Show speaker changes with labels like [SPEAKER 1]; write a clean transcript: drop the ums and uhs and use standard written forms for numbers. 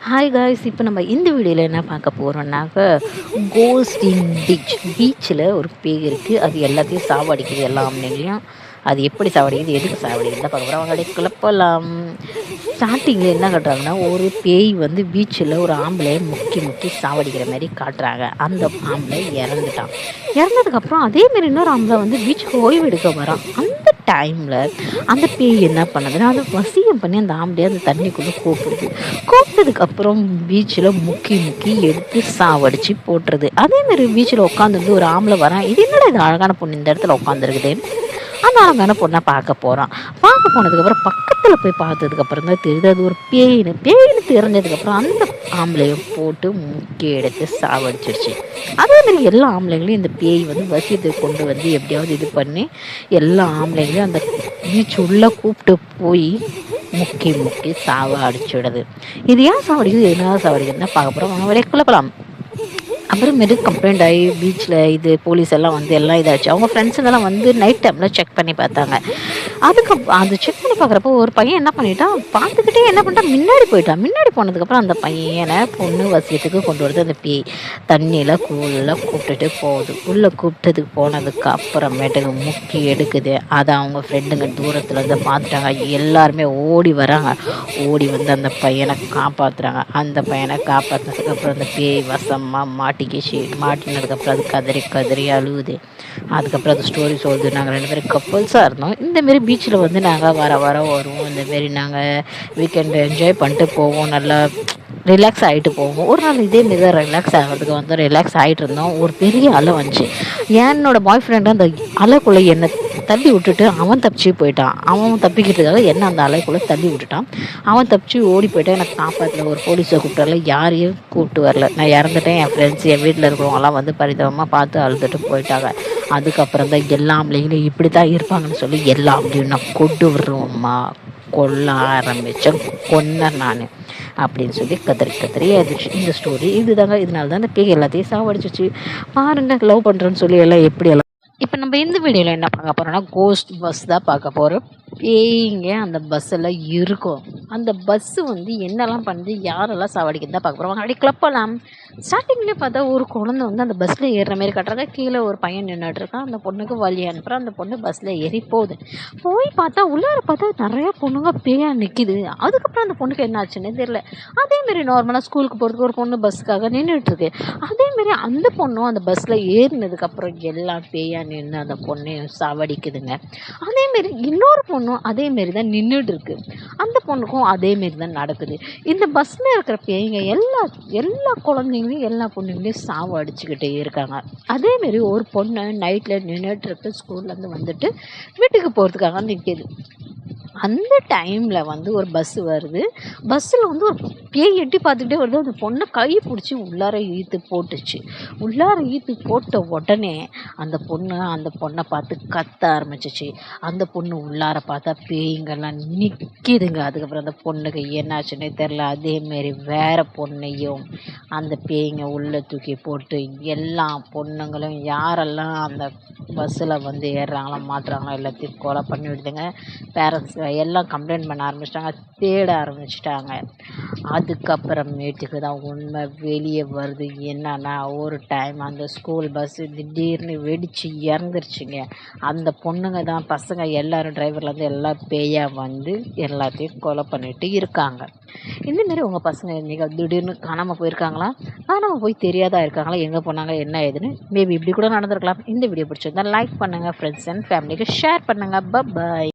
[SPEAKER 1] Hi guys, இப்போ நம்ம இந்த வீடியோவில் என்ன பார்க்க போகிறோம்னாக்க கோஸ்ட் இன் பீச்சில் ஒரு பேய் இருக்குது. அது எல்லாத்தையும் சாவடிக்குது, எல்லா ஆம்பளைங்களையும். அது எப்படி சாவடிக்குது, எதுக்கு சாவடிக்குது தான் பார்க்க போகிறோம். அவங்களுடைய குழப்பலாம். ஸ்டார்டிங்கில் என்ன காட்டுறாங்கன்னா, ஒரு பேய் வந்து பீச்சில் ஒரு ஆம்பளை முக்கி முக்கி சாவடிக்கிற மாதிரி காட்டுறாங்க. அந்த ஆம்பளை இறந்துட்டான். இறந்ததுக்கப்புறம் அதேமாரி இன்னொரு ஆம்பளை வந்து பீச்சுக்கு ஓய்வு எடுக்க வரான். அந்த டைமில் அந்த பேய் என்ன பண்ணுதுன்னா, அதை வசியம் பண்ணி அந்த ஆம்பளையை அந்த தண்ணிக்குள்ளே கூப்பிட்டதுக்கப்புறம் பீச்சில் முக்கி முக்கி எடுத்து சாவடிச்சு போட்டுருது. அதேமாரி பீச்சில் உட்காந்துருந்து ஒரு ஆம்பளை வரான். இது என்னடா இது அழகான பொண்ணு இந்த இடத்துல உட்காந்துருக்குது. அந்த அழகான பொண்ணை பார்க்க போகிறான். பார்க்க போனதுக்கப்புறம் பக்கத்தில் போய் பார்த்ததுக்கப்புறம் தான் தெரியுது அது ஒரு பேயின்னு தெரிஞ்சதுக்கப்புறம் அந்த ஆம்பளையும் போட்டு முக்கி எடுத்து சாவடிச்சிருச்சு. அதேமாதிரி எல்லா ஆம்பளைங்களையும் இந்த பேய் வந்து வசியத்தை கொண்டு வந்து எப்படியாவது இது பண்ணி எல்லா ஆம்பளைங்களையும் அந்த பீச் உள்ளே கூப்பிட்டு போய் முக்கி முக்கி சாவடிச்சிடுது. இது ஏன் சாவடிக்குது, என்ன சாவடிக்குதுன்னா பார்க்க போகிறோம். அவங்க வெளியே குழப்பலாம். அப்புறமேட்டு கம்ப்ளைண்ட் ஆகி பீச்சில் இது போலீஸ் எல்லாம் வந்து எல்லாம் இதாச்சு. அவங்க ஃப்ரெண்ட்ஸுங்கெல்லாம் வந்து நைட் டைமில் செக் பண்ணி பார்த்தாங்க. அது செக் பண்ணி பார்க்குறப்போ ஒரு பையன் என்ன பண்ணிட்டான், பார்த்துக்கிட்டே என்ன பண்ணிட்டான், முன்னாடி போனதுக்கப்புறம் அந்த பையனை பொண்ணு வசியத்துக்கு கொண்டு வருது. அந்த பேய் தண்ணியில் கூப்பிட்டுட்டு போகுது. உள்ளே கூப்பிட்டதுக்கு போனதுக்கு அப்புறமேட்டுக்கு முக்கி எடுக்குது. அதை அவங்க ஃப்ரெண்டுங்க தூரத்தில் இருந்து பார்த்துட்டாங்க. எல்லாருமே ஓடி வராங்க. ஓடி வந்து அந்த பையனை காப்பாற்றுறாங்க. அந்த பையனை காப்பாற்றினதுக்கப்புறம் அந்த பேய் வசமாக மாட்டினதுக்கப்புறம் அது கதறி அழுகுது. அதுக்கப்புறம் அது ஸ்டோரி சொல்லுது. நாங்கள் 2 பேரும் கப்புள்ஸாக இருந்தோம். இந்தமாரி பீச்சில் வந்து நாங்கள் வர வருவோம். இந்தமாரி நாங்கள் வீக்கெண்டு என்ஜாய் பண்ணிட்டு போவோம். நல்லா ரிலாக்ஸ் ஆகிட்டு போவோம். ஒரு நாள் இதேமாரி தான் ரிலாக்ஸ் ஆகிறதுக்கு வந்து ரிலாக்ஸ் ஆகிட்டு இருந்தோம். ஒரு பெரிய அலை வந்துச்சு. என்னோடய பாய் ஃப்ரெண்டு அந்த அலைக்குள்ளே என்னை தள்ளி விட்டுட்டு அவன் தப்பிச்சு போயிட்டான். அவன் தப்பிக்கிறதுக்காக என்ன அந்த அலைக்குள்ளே தள்ளி விட்டுட்டான். அவன் தப்பிச்சு ஓடி போயிட்டான். எனக்கு காப்பாற்றல. ஒரு போலீஸை கூப்பிட்டால, யாரையும் கூப்பிட்டு வரல. நான் இறந்துட்டேன். என் ஃப்ரெண்ட்ஸ், என் வீட்டில் இருக்கிறவங்களாம் வந்து பரிதாபமாக பார்த்து அழுதுட்டு போயிட்டாங்க. அதுக்கப்புறம் தான் எல்லா ஆம்பளைங்களும் இப்படி தான் இருப்பாங்கன்னு சொல்லி எல்லா ஆம்பளையும் நான் கொண்டு வருவோம்மா கொல்ல ஆரம்பித்தேன். கொன்னேன் நான் அப்படின்னு சொல்லி கதறி ஆயிடுச்சு இந்த ஸ்டோரி. இதுதாங்க. இதனால தான் இந்த பேய் எல்லாத்தையும் சாவடிச்சிச்சு. பாருங்க, லவ் பண்ணுறேன்னு சொல்லி எல்லாம் எப்படி எல்லாம். இப்போ நம்ம இந்த வீடியோவில் என்ன பார்க்க போகிறோம்னா, கோஸ்ட் பஸ் தான் பார்க்க போகிறோம். பேய்ங்க அந்த பஸ்ஸில் இருக்கும். அந்த பஸ்ஸு வந்து என்னெல்லாம் பண்ணுது, யாரெல்லாம் சாவடிக்குது தான் பார்க்க போகிறோம். அப்படி கிளப்பலாம். ஸ்டார்டிங்லேயே பார்த்தா ஒரு குழந்தை வந்து அந்த பஸ்ஸில் ஏறுற மாதிரி காட்டுறாங்க. கீழே ஒரு பையன் நின்றுட்டுருக்கான். அந்த பொண்ணுக்கு வழி அனுப்புகிறான். அந்த பொண்ணு பஸ்ஸில் ஏறி போகுது. போய் பார்த்தா உள்ளார பார்த்தா நிறையா பொண்ணுங்க பேயாக நிற்கிது. அதுக்கப்புறம் அந்த பொண்ணுக்கு என்ன ஆச்சுன்னே தெரியல. அதேமாரி நார்மலாக ஸ்கூலுக்கு போகிறதுக்கு ஒரு பொண்ணு பஸ்ஸுக்காக நின்றுட்டுருக்கு. அதேமாரி அந்த பொண்ணும் அந்த பஸ்ஸில் ஏறினதுக்கப்புறம் எல்லாம் பேயாக நின்று அந்த பொண்ணையும் சாவடிக்குதுங்க. அதேமாரி இன்னொரு பொண்ணும் அதேமாரி தான் நின்றுட்டு இருக்கு. அந்த பொண்ணுக்கும் அதேமாரி தான் நடக்குது. இந்த பஸ்ஸில் இருக்கிற பேய்ங்க எல்லா குழந்தைங்களையும் எல்லா பொண்ணுங்களையும் சாவு அடிச்சுக்கிட்டே இருக்காங்க. அதேமாரி ஒரு பொண்ணு நைட்டில் நின்றுட்டு இருக்கு. ஸ்கூல்லேருந்து வந்துட்டு வீட்டுக்கு போகிறதுக்காக நிற்கிது. அந்த டைமில் வந்து ஒரு பஸ்ஸு வருது. பஸ்ஸில் வந்து ஒரு பேய் எட்டி பார்த்துக்கிட்டே வருது. அந்த பொண்ணை கை பிடிச்சி உள்ளார இழுத்து போட்டுச்சு. உள்ளார இழுத்து போட்ட உடனே அந்த பொண்ணை பார்த்து கத்த ஆரம்பிச்சிச்சு. அந்த பொண்ணு உள்ளார பார்த்தா பேய்ங்கெல்லாம் நிற்கிதுங்க. அதுக்கப்புறம் அந்த பொண்ணுக்கு என்னாச்சுன்னே தெரில. அதேமாரி வேறு பொண்ணையும் அந்த பேய்ங்க உள்ளே தூக்கி போட்டு எல்லா பொண்ணுங்களும் யாரெல்லாம் அந்த பஸ்ஸில் வந்து ஏறுறாங்களோ மாட்டுறாங்களோ எல்லாத்தையும் கொலை பண்ணி விடுதுங்க. பேரண்ட்ஸ் எல்லாம் கம்ப்ளைண்ட் பண்ண ஆரம்பிச்சிட்டாங்க. தேட ஆரம்பிச்சிட்டாங்க. அதுக்கப்புறமேட்டுக்கு தான் உண்மை வெளியே வருது. என்னன்னா, ஒரு டைம் அந்த ஸ்கூல் பஸ்ஸு திடீர்னு வெடித்து இறந்துருச்சுங்க. அந்த பொண்ணுங்க தான் பசங்க எல்லோரும் டிரைவர்லேருந்து எல்லாம் பேயாக வந்து எல்லாத்தையும் கொலை பண்ணிட்டு இருக்காங்க. இந்தமாரி உங்கள் பசங்க இன்றைக்கி திடீர்னு காணாமல் போயிருக்காங்களா, காணாமல் போய் தெரியாதா இருக்காங்களா, எங்கே போனாங்க, என்ன ஏதுன்னு மேபி இப்படி கூட நடந்திருக்கலாம். இந்த வீடியோ பிடிச்சிருந்தா லைக் பண்ணுங்கள். ஃப்ரெண்ட்ஸ் அண்ட் ஃபேமிலிக்கு ஷேர் பண்ணுங்கள். பாய்.